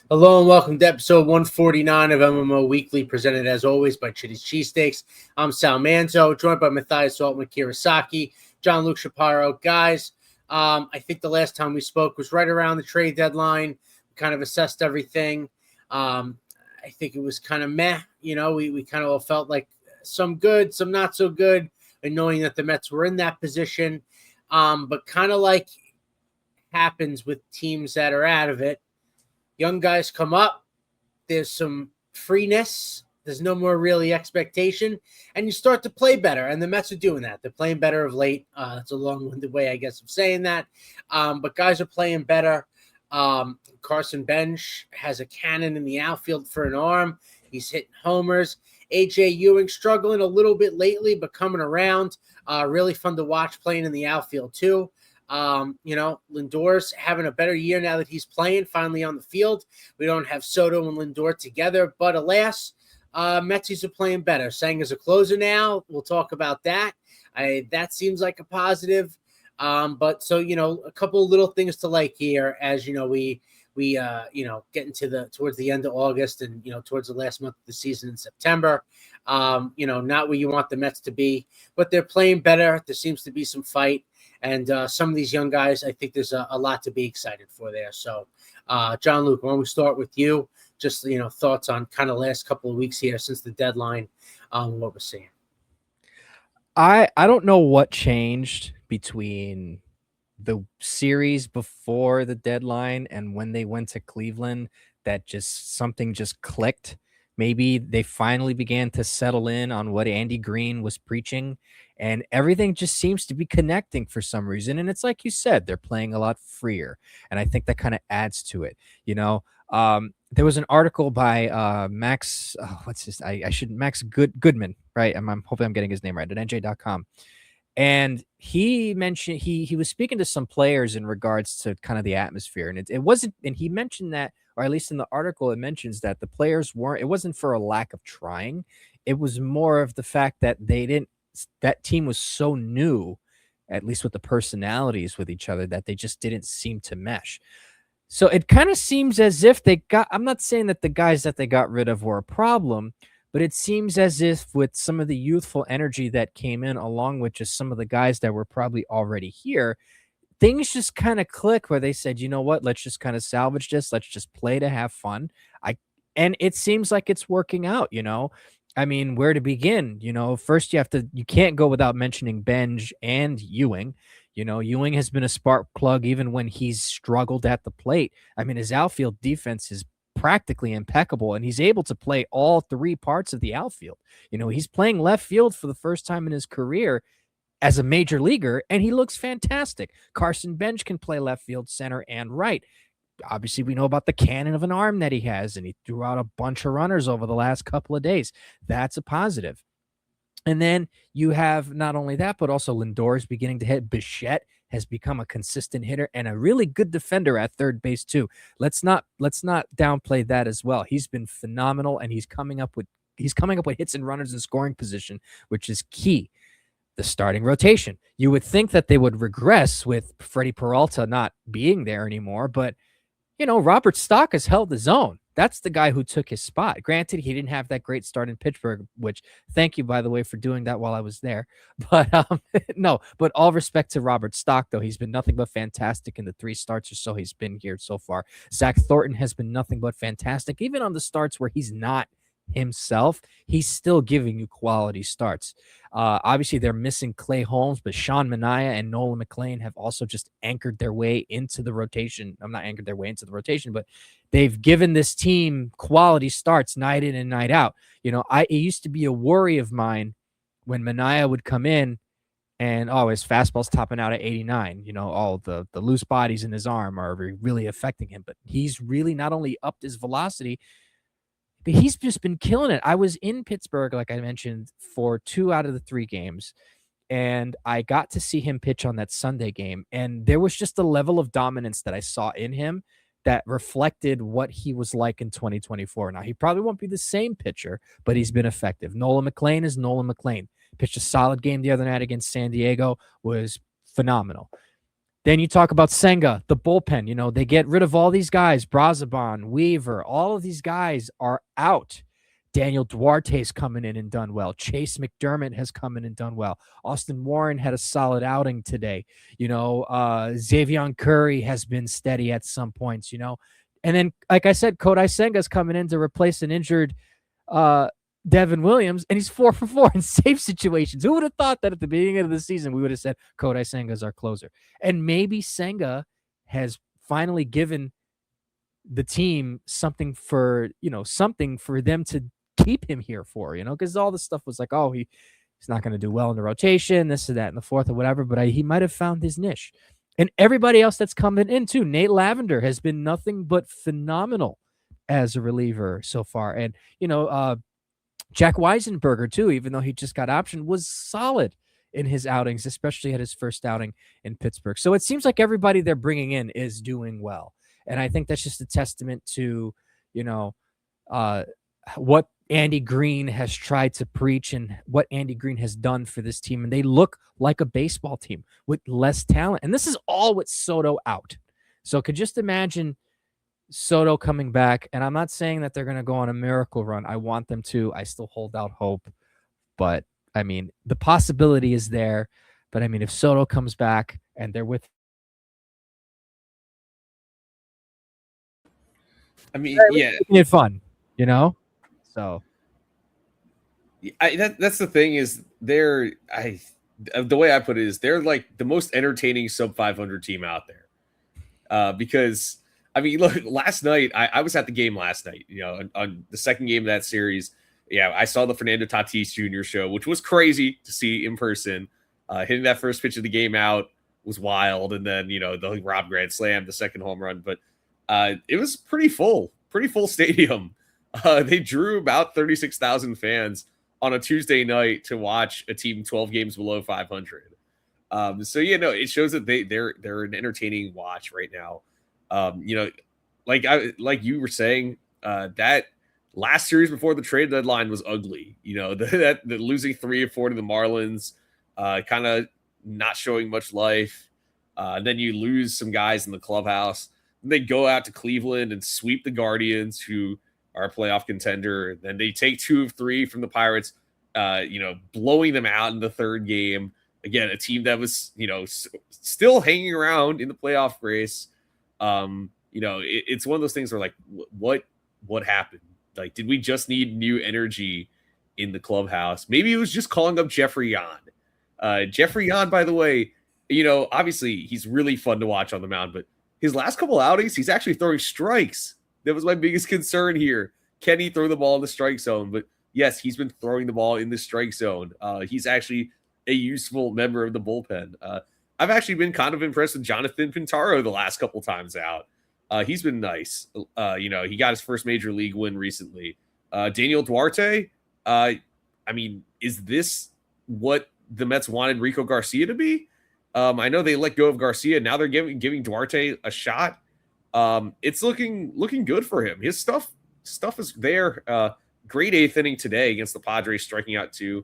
Hello and welcome to episode 149 of MMO Weekly, presented as always by Chitty's Cheesesteaks. I'm Sal Manzo, joined by Matthias Altman Kirasaki, John Luke Shapiro. Guys, I think the last time we spoke was right around the trade deadline. We kind of assessed everything. I think it was kind of meh. We kind of all felt like some good, some not so good, and knowing that the Mets were in that position. But kind of like happens with teams that are out of it, young guys come up. There's some freeness. There's no more really expectation. And you start to play better. And the Mets are doing that. They're playing better of late. That's a long-winded way, I guess, of saying that. But guys are playing better. Carson Benge has a cannon in the outfield for an arm. He's hitting homers. Ewing struggling a little bit lately, but coming around. Really fun to watch playing in the outfield, too. Lindor's having a better year now that he's playing finally on the field. We don't have Soto and Lindor together, but alas, Metsies are playing better. Senga's a closer now. We'll talk about that. That seems like a positive. But a couple of little things to like here as, we get into towards the end of August and, towards the last month of the season in September. Not where you want the Mets to be, but they're playing better. There seems to be some fight. And some of these young guys, I think there's a lot to be excited for there. So, John Luke, why don't we start with you? Just, thoughts on kind of last couple of weeks here since the deadline, what we're seeing. I don't know what changed between the series before the deadline and when they went to Cleveland that just something just clicked. Maybe they finally began to settle in on what Andy Green was preaching, and everything just seems to be connecting for some reason. And it's like you said, they're playing a lot freer, and I think that kind of adds to it. There was an article by Max. Max Goodman, right? I'm hoping I'm getting his name right, at NJ.com. And he mentioned he was speaking to some players in regards to kind of the atmosphere, and it wasn't. And he mentioned that, or at least in the article, it mentions that the players weren't. It wasn't for a lack of trying. It was more of the fact that they didn't. That team was so new, at least with the personalities with each other, that they just didn't seem to mesh. So it kind of seems as if they got. I'm not saying that the guys that they got rid of were a problem, but it seems as if with some of the youthful energy that came in, along with just some of the guys that were probably already here, things just kind of click where they said, you know what, let's just kind of salvage this. Let's just play to have fun. And it seems like it's working out, I mean, where to begin? First you can't go without mentioning Benge and Ewing. Ewing has been a spark plug even when he's struggled at the plate. I mean, his outfield defense is practically impeccable, and he's able to play all three parts of the outfield. He's playing left field for the first time in his career as a major leaguer, and he looks fantastic. Carson Benge can play left field, center, and right. Obviously, we know about the cannon of an arm that he has, and he threw out a bunch of runners over the last couple of days. That's a positive. And then you have not only that, but also Lindor is beginning to hit. Bichette has become a consistent hitter and a really good defender at third base too. Let's not downplay that as well. He's been phenomenal, and he's coming up with hits and runners in scoring position, which is key. The starting rotation. You would think that they would regress with Freddie Peralta not being there anymore, but Robert Stock has held his own. That's the guy who took his spot. Granted, he didn't have that great start in Pittsburgh, which thank you, by the way, for doing that while I was there. But no, but all respect to Robert Stock, though. He's been nothing but fantastic in the 3 starts or so he's been here so far. Zach Thornton has been nothing but fantastic. Even on the starts where he's not himself, he's still giving you quality starts. Obviously, they're missing Clay Holmes, but Sean Manaea and Nolan McLean have also just anchored their way into the rotation. I'm not anchored their way into the rotation, but they've given this team quality starts night in and night out. It used to be a worry of mine when Manaea would come in and his fastball's topping out at 89. All the loose bodies in his arm are really affecting him, but he's really not only upped his velocity, but he's just been killing it. I was in Pittsburgh, like I mentioned, for 2 out of the 3 games, and I got to see him pitch on that Sunday game, and there was just a level of dominance that I saw in him that reflected what he was like in 2024. Now, he probably won't be the same pitcher, but he's been effective. Nolan McLean is Nolan McLean. Pitched a solid game the other night against San Diego, was phenomenal. Then you talk about Senga, the bullpen. You know, they get rid of all these guys, Brazaban, Weaver, all of these guys are out. Daniel Duarte's coming in and done well. Chase McDermott has come in and done well. Austin Warren had a solid outing today. You know, Xavier Curry has been steady at some points, you know. And then, like I said, Kodai Senga's coming in to replace an injured Devin Williams, and he's 4 for 4 in save situations. Who would have thought that at the beginning of the season we would have said Kodai Senga is our closer? And maybe Senga has finally given the team something for them to keep him here for, you know, because all the stuff was like, oh, he's not going to do well in the rotation, this or that, and the fourth or whatever, but he might have found his niche. And everybody else that's coming in too, Nate Lavender has been nothing but phenomenal as a reliever so far. And, you know, Jack Weisenberger too, even though he just got optioned, was solid in his outings, especially at his first outing in Pittsburgh. So it seems like everybody they're bringing in is doing well. And I think that's just a testament to, you know, what Andy Green has tried to preach and what Andy Green has done for this team. And they look like a baseball team with less talent. And this is all with Soto out. So could just imagine Soto coming back. And I'm not saying that they're going to go on a miracle run. I want them to. I still hold out hope. But, I mean, the possibility is there. But, I mean, if Soto comes back and they're with, I mean, yeah, making it fun, you know? So that's the thing is the way I put it is they're like the most entertaining sub 500 team out there. Because I mean, look, last night I was at the game last night, you know, on the second game of that series. Yeah, I saw the Fernando Tatis Jr. show, which was crazy to see in person. Hitting that first pitch of the game out was wild, and then, you know, the Rob grand slam, the second home run, but it was pretty full stadium. They drew about 36,000 fans on a Tuesday night to watch a team 12 games below 500. So yeah, no, it shows that they're an entertaining watch right now. You know, like you were saying, that last series before the trade deadline was ugly. You know, the losing 3 or 4 to the Marlins, kind of not showing much life. Then you lose some guys in the clubhouse. They go out to Cleveland and sweep the Guardians, who are a playoff contender. Then they take 2 of 3 from the Pirates, you know, blowing them out in the third game. Again, a team that was, you know, still hanging around in the playoff race. You know, it's one of those things where, like, what happened? Like, did we just need new energy in the clubhouse? Maybe it was just calling up Jeffrey Yan. Jeffrey Yan, by the way, you know, obviously he's really fun to watch on the mound, but his last couple outings, he's actually throwing strikes. That was my biggest concern here. Can he throw the ball in the strike zone? But yes, he's been throwing the ball in the strike zone. He's actually a useful member of the bullpen. I've actually been kind of impressed with Jonathan Pintaro the last couple times out. He's been nice. You know, he got his first major league win recently. Daniel Duarte, I mean, is this what the Mets wanted Rico Garcia to be? I know they let go of Garcia. Now they're giving Duarte a shot. It's looking good for him. His stuff is there. Great 8th inning today against the Padres, striking out 2.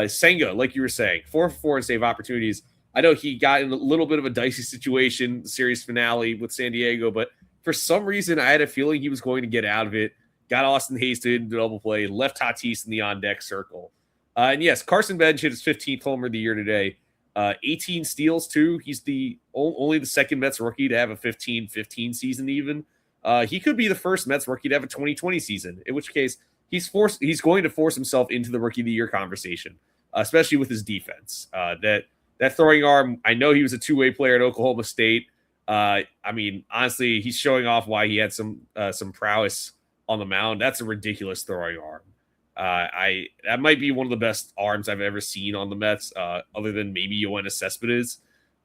Senga, like you were saying, 4 for 4 in save opportunities. I know he got in a little bit of a dicey situation, the series finale with San Diego, but for some reason I had a feeling he was going to get out of it. Got Austin Hayes to double play, left Tatis in the on-deck circle. And yes, Carson Benge hit his 15th homer of the year today. 18 steals too. He's only the second Mets rookie to have a 15-15 season even. He could be the first Mets rookie to have a 2020 season, in which case he's going to force himself into the rookie of the year conversation, especially with his defense. That throwing arm, I know he was a two-way player at Oklahoma State. I mean, honestly, he's showing off why he had some prowess on the mound. That's a ridiculous throwing arm. That might be one of the best arms I've ever seen on the Mets, other than maybe Yoenis Cespedes.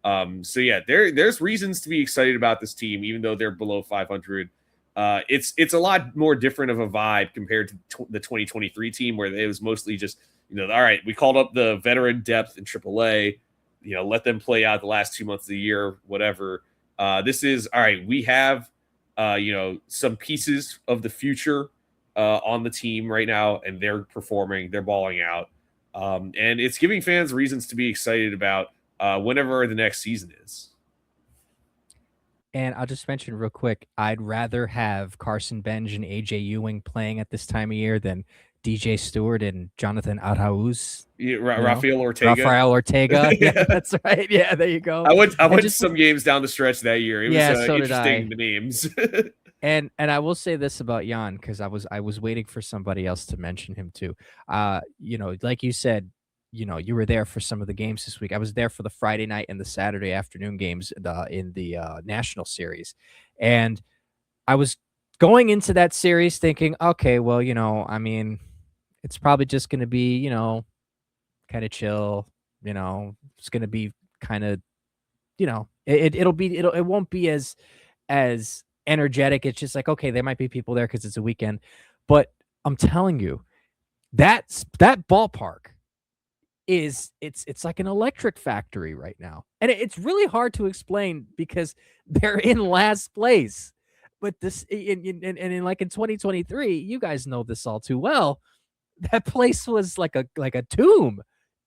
So yeah, there's reasons to be excited about this team, even though they're below 500. It's a lot more different of a vibe compared to the 2023 team, where it was mostly just, you know, all right, we called up the veteran depth in AAA, you know, let them play out the last 2 months of the year, whatever. This is all right. We have, you know, some pieces of the future on the team right now, and they're performing, they're balling out. And it's giving fans reasons to be excited about whenever the next season is. And I'll just mention real quick, I'd rather have Carson Benge and AJ Ewing playing at this time of year than DJ Stewart and Jonathan Arauz. Yeah, You know? Rafael Ortega. Rafael Ortega. Yeah, Yeah. that's right. Yeah, there you go. I went And to just some games down the stretch that year. It Yeah, was so did interesting, I. the names. And I will say this about Jan, because I was waiting for somebody else to mention him too. You know, like you said, you know, you were there for some of the games this week. I was there for the Friday night and the Saturday afternoon games in the national series. And I was going into that series thinking, okay, well, you know, I mean, it's probably just going to be, you know, kind of chill, you know, it's going to be kind of, you know, it won't be as energetic. It's just like, okay, there might be people there because it's a weekend. But I'm telling you, that ballpark it's like an electric factory right now. And it's really hard to explain because they're in last place. But this in like in 2023, you guys know this all too well. That place was like a tomb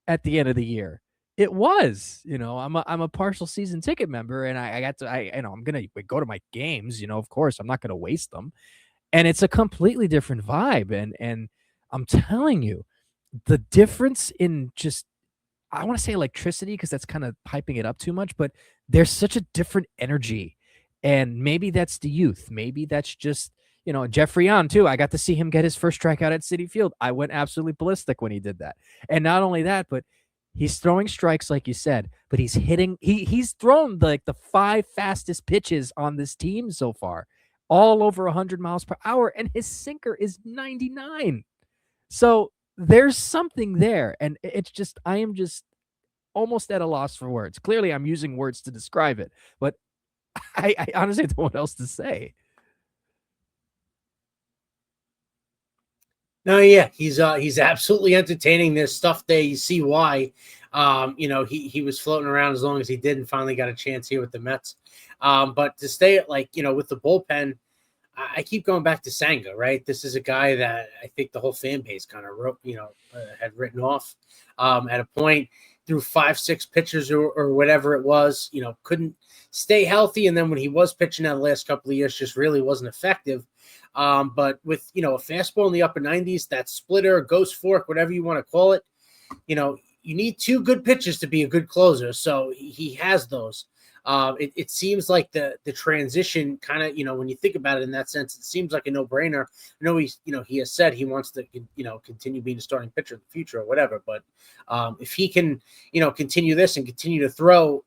at the end of the year. It was, you know, I'm a partial season ticket member, and I got to you know, I'm gonna go to my games, you know, of course, I'm not gonna waste them. And it's a completely different vibe. And I'm telling you, the difference in just, I want to say electricity because that's kind of hyping it up too much, but there's such a different energy. And maybe that's the youth. Maybe that's just, you know, Jeffrey on too. I got to see him get his first strikeout at Citi Field. I went absolutely ballistic when he did that. And not only that, but he's throwing strikes like you said, but he's hitting, he's thrown like the 5 fastest pitches on this team so far, all over 100 miles per hour, and his sinker is 99. So there's something there, and it's just, I am just almost at a loss for words. Clearly, I'm using words to describe it, but I honestly don't know what else to say. No, yeah, he's absolutely entertaining. There's stuff there. You see why. You know, he was floating around as long as he did, and finally got a chance here with the Mets. But to stay at, like, you know, with the bullpen, I keep going back to Senga, right? This is a guy that I think the whole fan base kind of wrote, you know, had written off at a point, through 5-6 pitchers or whatever it was, you know, couldn't stay healthy. And then when he was pitching that last couple of years, just really wasn't effective. But with, you know, a fastball in the upper 90s, that splitter, ghost fork, whatever you want to call it, you know, you need 2 good pitches to be a good closer. So he has those. It seems like the transition kind of, you know, when you think about it in that sense, it seems like a no-brainer. I know he has said he wants to, you know, continue being a starting pitcher in the future or whatever. But if he can, you know, continue this and continue to throw,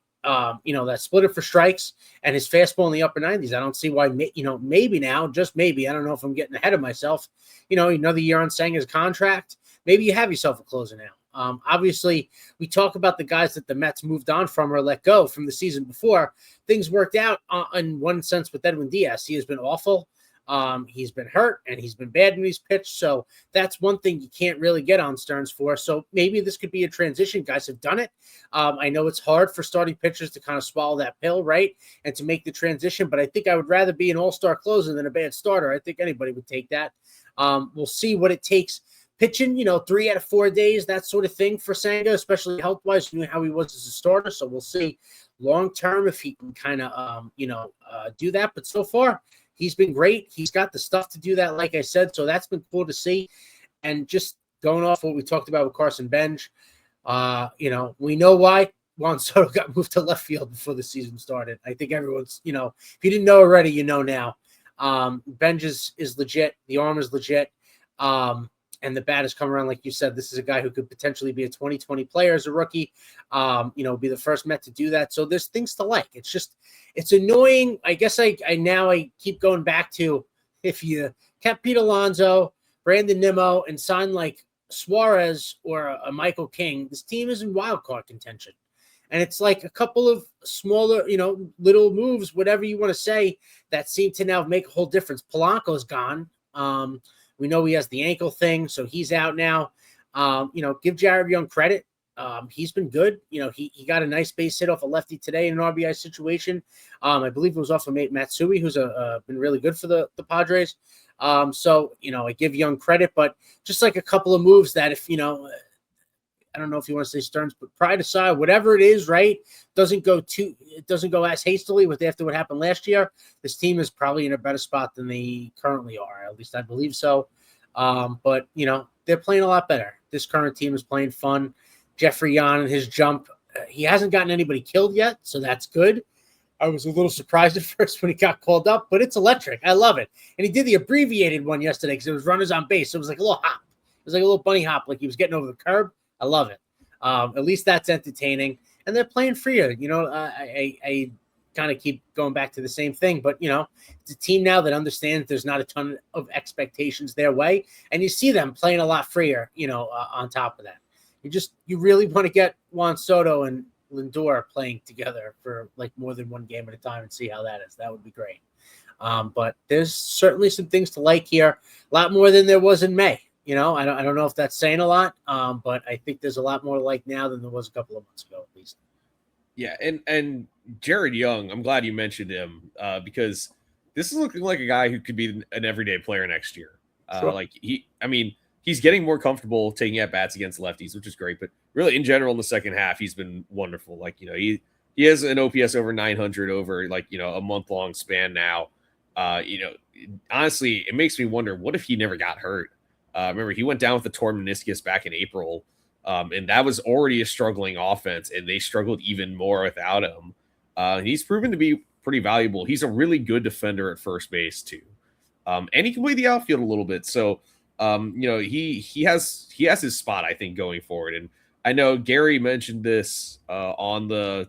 you know, that splitter for strikes and his fastball in the upper 90s, I don't see why, you know, maybe now, just maybe, I don't know if I'm getting ahead of myself, you know, another year on Senga's contract, maybe you have yourself a closer now. Obviously, we talk about the guys that the Mets moved on from or let go from the season before. Things worked out in one sense with Edwin Diaz. He has been awful. He's been hurt, and he's been bad when he's pitched. So that's one thing you can't really get on Stearns for. So maybe this could be a transition. Guys have done it. I know it's hard for starting pitchers to kind of swallow that pill, right, and to make the transition. But I think I would rather be an all-star closer than a bad starter. I think anybody would take that. We'll see what it takes. Pitching, you know, 3 out of 4 days, that sort of thing for Senga, especially health-wise, you know how he was as a starter. So we'll see long-term if he can kind of, you know, do that. But so far, he's been great. He's got the stuff to do that, like I said. So that's been cool to see. And just going off what we talked about with Carson Benge, you know, we know why Juan Soto got moved to left field before the season started. I think everyone's, you know, if you didn't know already, you know now. Benge is legit. The arm is legit. And the bat has come around, like you said. This is a guy who could potentially be a 2020 player as a rookie, you know, be the first Met to do that. So there's things to like. It's just, it's annoying. I guess I keep going back to, if you kept Pete Alonso, Brandon Nimmo, and signed like Suarez or a Michael King, this team is in wild card contention. And it's like a couple of smaller, you know, little moves, whatever you want to say, that seem to now make a whole difference. Polanco's gone. We know he has the ankle thing, so he's out now. You know, give Jared Young credit. He's been good. You know, he got a nice base hit off a lefty today in an RBI situation. I believe it was off of Matsui, who's been really good for the Padres. So, you know, I give Young credit, but just like a couple of moves that if, you know, I don't know if you want to say Stearns, but pride aside, whatever it is, right, doesn't go as hastily after what happened last year. This team is probably in a better spot than they currently are. At least I believe so. But they're playing a lot better. This current team is playing fun. Jeffrey Yan and his jump, he hasn't gotten anybody killed yet, so that's good. I was a little surprised at first when he got called up, but it's electric. I love it. And he did the abbreviated one yesterday because it was runners on base. So it was like a little hop. It was like a little bunny hop, like he was getting over the curb. I love it. At least that's entertaining. And they're playing freer. I kind of keep going back to the same thing, but it's a team now that understands there's not a ton of expectations their way. And you see them playing a lot freer, on top of that. You really want to get Juan Soto and Lindor playing together for like more than one game at a time and see how that is. That would be great. But there's certainly some things to like here, a lot more than there was in May. I don't know if that's saying a lot, but I think there's a lot more to like now than there was a couple of months ago, at least. Yeah, and Jared Young, I'm glad you mentioned him because this is looking like a guy who could be an everyday player next year. Sure. He's getting more comfortable taking at bats against lefties, which is great. But really, in general, in the second half, he's been wonderful. He has an OPS over 900 over a month-long span now. Honestly, it makes me wonder, what if he never got hurt? Remember, he went down with the torn meniscus back in April, and that was already a struggling offense, and they struggled even more without him. He's proven to be pretty valuable. He's a really good defender at first base too, and he can play the outfield a little bit. So, he has his spot, I think, going forward. And I know Gary mentioned this on the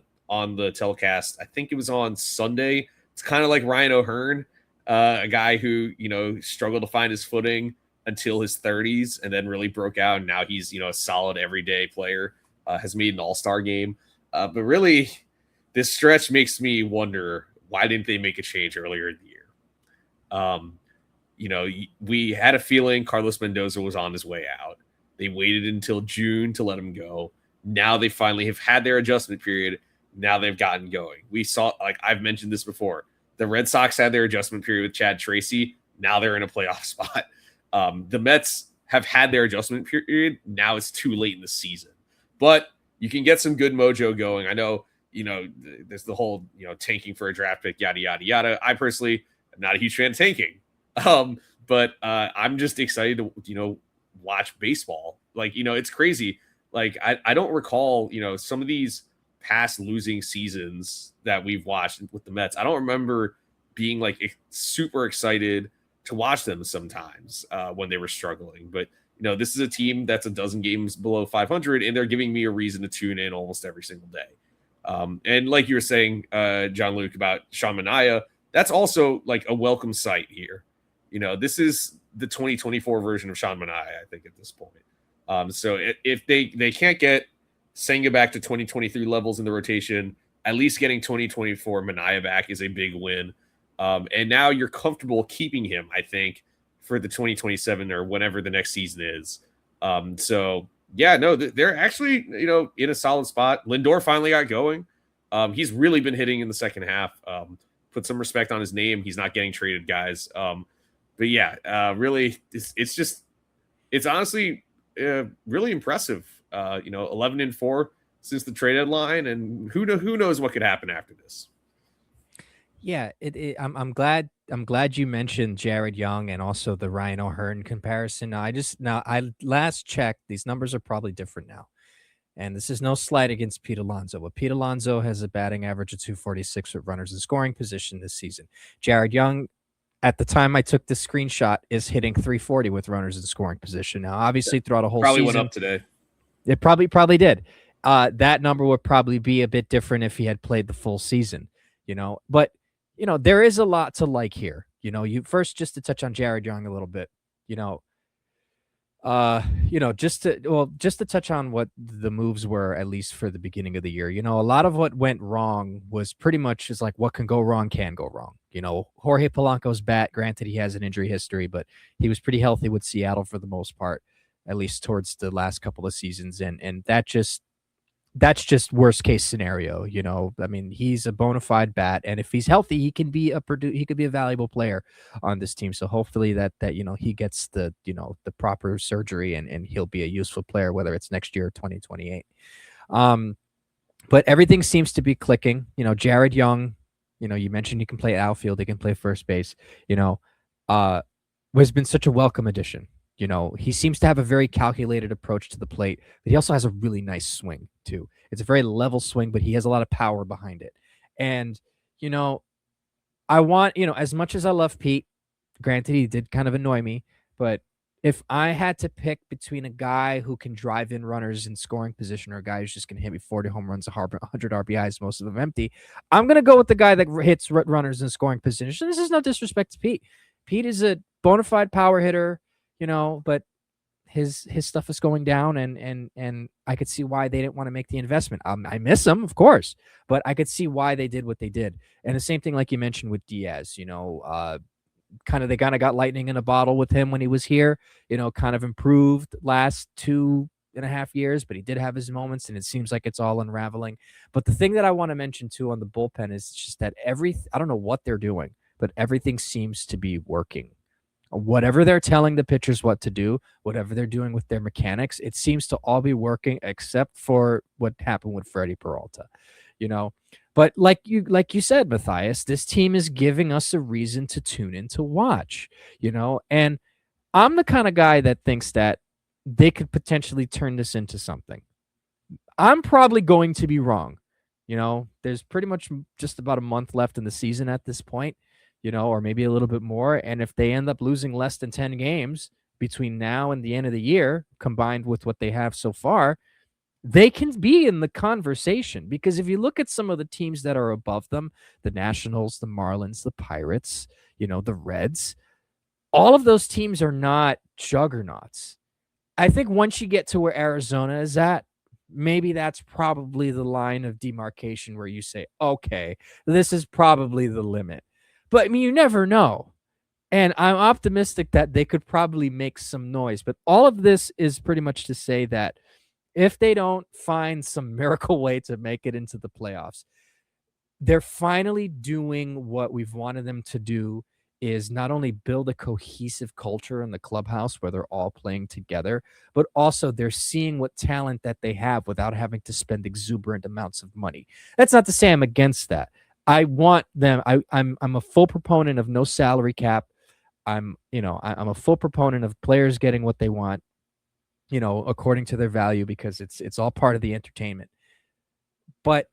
telecast. I think it was on Sunday. It's kind of like Ryan O'Hearn, a guy who struggled to find his footing until his 30s and then really broke out. And now he's a solid everyday player. Has made an all-star game. But really, this stretch makes me wonder, why didn't they make a change earlier in the year? We had a feeling Carlos Mendoza was on his way out. They waited until June to let him go. Now they finally have had their adjustment period. Now they've gotten going. We saw, like I've mentioned this before, the Red Sox had their adjustment period with Chad Tracy. Now they're in a playoff spot. The Mets have had their adjustment period. Now it's too late in the season. But you can get some good mojo going. I know, there's the whole, tanking for a draft pick, yada, yada, yada. I personally am not a huge fan of tanking. But I'm just excited to, watch baseball. It's crazy. I don't recall, some of these past losing seasons that we've watched with the Mets. I don't remember being super excited to watch them sometimes when they were struggling. But, this is a team that's a dozen games below 500, and they're giving me a reason to tune in almost every single day. And like you were saying, John Luke, about Sean Manaea, that's also a welcome sight here. This is the 2024 version of Sean Manaea, I think, at this point. So if they can't get Senga back to 2023 levels in the rotation, at least getting 2024 Manaea back is a big win. And now you're comfortable keeping him, I think, for the 2027 or whenever the next season is. They're actually, in a solid spot. Lindor finally got going. He's really been hitting in the second half. Put some respect on his name. He's not getting traded, guys. Really, it's honestly really impressive. 11-4 since the trade deadline, and who knows what could happen after this. Yeah, I'm glad you mentioned Jared Young and also the Ryan O'Hearn comparison. I last checked, these numbers are probably different now. And this is no slight against Pete Alonso, but Pete Alonso has a batting average of 246 with runners in scoring position this season. Jared Young, at the time I took this screenshot, is hitting 340 with runners in scoring position. Now, obviously, throughout a whole season, went up today. It probably did. That number would probably be a bit different if he had played the full season, But there is a lot to like here. You first, just to touch on Jared Young a little bit, just to touch on what the moves were, at least for the beginning of the year. A lot of what went wrong was pretty much just what can go wrong can go wrong. Jorge Polanco's bat, granted he has an injury history, but he was pretty healthy with Seattle for the most part, at least towards the last couple of seasons. And that just that's just worst case scenario. I mean, he's a bona fide bat, and if he's healthy, he could be a valuable player on this team. So hopefully that he gets the the proper surgery, and he'll be a useful player, whether it's next year or 2028. But everything seems to be clicking. Jared Young, you mentioned he can play outfield, he can play first base. Has been such a welcome addition. He seems to have a very calculated approach to the plate, but he also has a really nice swing too. It's a very level swing, but he has a lot of power behind it. And, I want, as much as I love Pete, granted, he did kind of annoy me, but if I had to pick between a guy who can drive in runners in scoring position or a guy who's just going to hit me 40 home runs, 100 RBIs, most of them empty, I'm going to go with the guy that hits runners in scoring position. This is no disrespect to Pete. Pete is a bona fide power hitter, but his stuff is going down, and I could see why they didn't want to make the investment. I miss him, of course, but I could see why they did what they did. And the same thing, like you mentioned with Diaz, they kind of got lightning in a bottle with him when he was here, kind of improved last 2.5 years, but he did have his moments, and it seems like it's all unraveling. But the thing that I want to mention too on the bullpen is just that I don't know what they're doing, but everything seems to be working. Whatever they're telling the pitchers what to do, whatever they're doing with their mechanics, it seems to all be working except for what happened with Freddie Peralta, But like you said, Matthias, this team is giving us a reason to tune in to watch, and I'm the kind of guy that thinks that they could potentially turn this into something. I'm probably going to be wrong. There's pretty much just about a month left in the season at this point, or maybe a little bit more. And if they end up losing less than 10 games between now and the end of the year, combined with what they have so far, they can be in the conversation. Because if you look at some of the teams that are above them, the Nationals, the Marlins, the Pirates, the Reds, all of those teams are not juggernauts. I think once you get to where Arizona is at, maybe that's probably the line of demarcation where you say, okay, this is probably the limit. But I mean, you never know. And I'm optimistic that they could probably make some noise. But all of this is pretty much to say that if they don't find some miracle way to make it into the playoffs, they're finally doing what we've wanted them to do, is not only build a cohesive culture in the clubhouse where they're all playing together, but also they're seeing what talent that they have without having to spend exuberant amounts of money. That's not to say I'm against that. I want them. I'm a full proponent of no salary cap. I'm a full proponent of players getting what they want, according to their value, because it's all part of the entertainment. But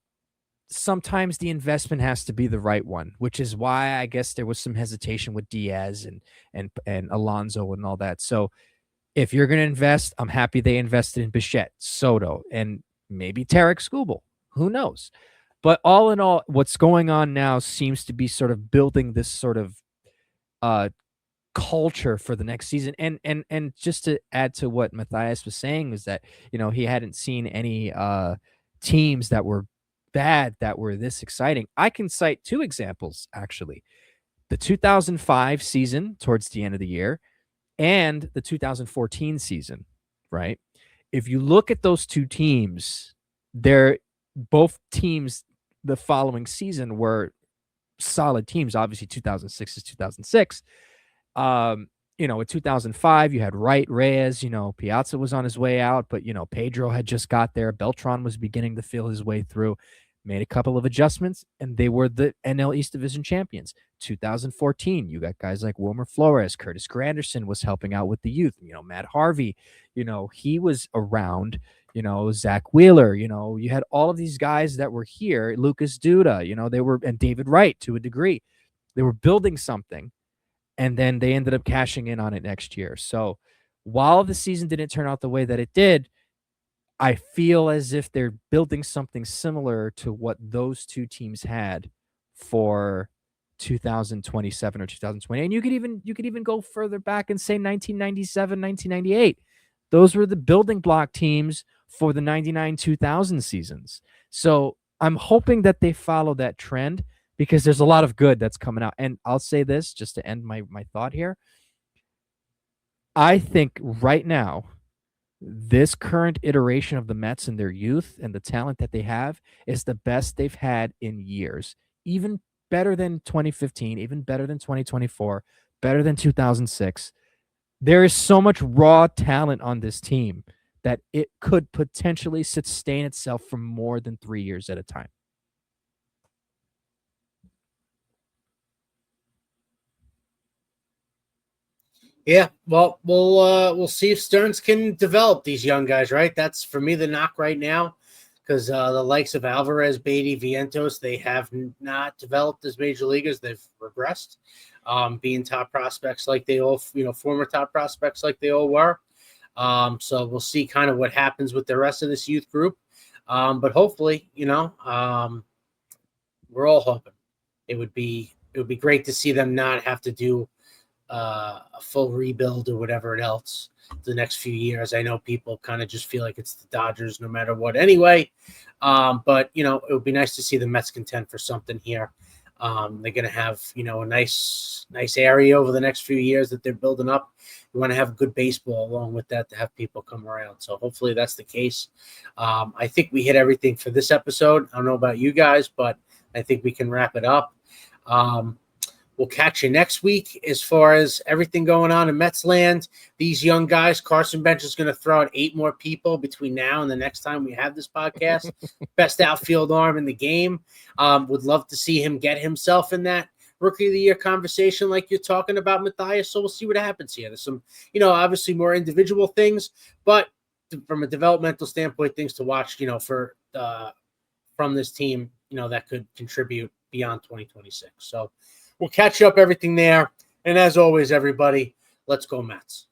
sometimes the investment has to be the right one, which is why I guess there was some hesitation with Diaz and Alonso and all that. So if you're going to invest, I'm happy they invested in Bichette, Soto, and maybe Tarek Skubal. Who knows? But all in all, what's going on now seems to be sort of building this sort of culture for the next season. And just to add to what Matthias was saying is that, he hadn't seen any teams that were bad that were this exciting. I can cite two examples, actually. The 2005 season towards the end of the year and the 2014 season, right? If you look at those two teams, both teams the following season were solid teams. Obviously 2006 is 2006. With 2005, you had Wright, Reyes, Piazza was on his way out, but, Pedro had just got there. Beltran was beginning to feel his way through, made a couple of adjustments, and they were the NL East Division champions. 2014, you got guys like Wilmer Flores, Curtis Granderson was helping out with the youth, Matt Harvey, he was around, Zach Wheeler, you had all of these guys that were here, Lucas Duda, and David Wright to a degree. They were building something. And then they ended up cashing in on it next year. So while the season didn't turn out the way that it did, I feel as if they're building something similar to what those two teams had for 2027 or 2020. And you could even go further back and say 1997, 1998. Those were the building block teams for the 99-2000 seasons. So I'm hoping that they follow that trend, because there's a lot of good that's coming out. And I'll say this just to end my thought here. I think right now this current iteration of the Mets and their youth and the talent that they have is the best they've had in years. Even better than 2015, even better than 2024, better than 2006. There is so much raw talent on this team that it could potentially sustain itself for more than 3 years at a time. Yeah, well, we'll see if Stearns can develop these young guys, right? That's for me the knock right now, because the likes of Alvarez, Beatty, Vientos, they have not developed as major leaguers. They've regressed, being top prospects like they all, former top prospects like they all were. So we'll see kind of what happens with the rest of this youth group. But hopefully, we're all hoping it would be great to see them not have to do a full rebuild or whatever else the next few years. I know people kind of just feel like it's the Dodgers no matter what anyway. But it would be nice to see the Mets contend for something here. They're going to have, a nice area over the next few years that they're building up. We want to have good baseball along with that to have people come around. So hopefully that's the case. I think we hit everything for this episode. I don't know about you guys, but I think we can wrap it up. We'll catch you next week as far as everything going on in Mets land. These young guys, Carson Benge is going to throw out 8 more people between now and the next time we have this podcast. Best outfield arm in the game. Would love to see him get himself in that Rookie of the Year conversation like you're talking about, Matthias. So we'll see what happens here. There's some, obviously more individual things, but from a developmental standpoint, things to watch, for from this team, that could contribute beyond 2026. So we'll catch you up everything there. And as always, everybody, let's go Mets.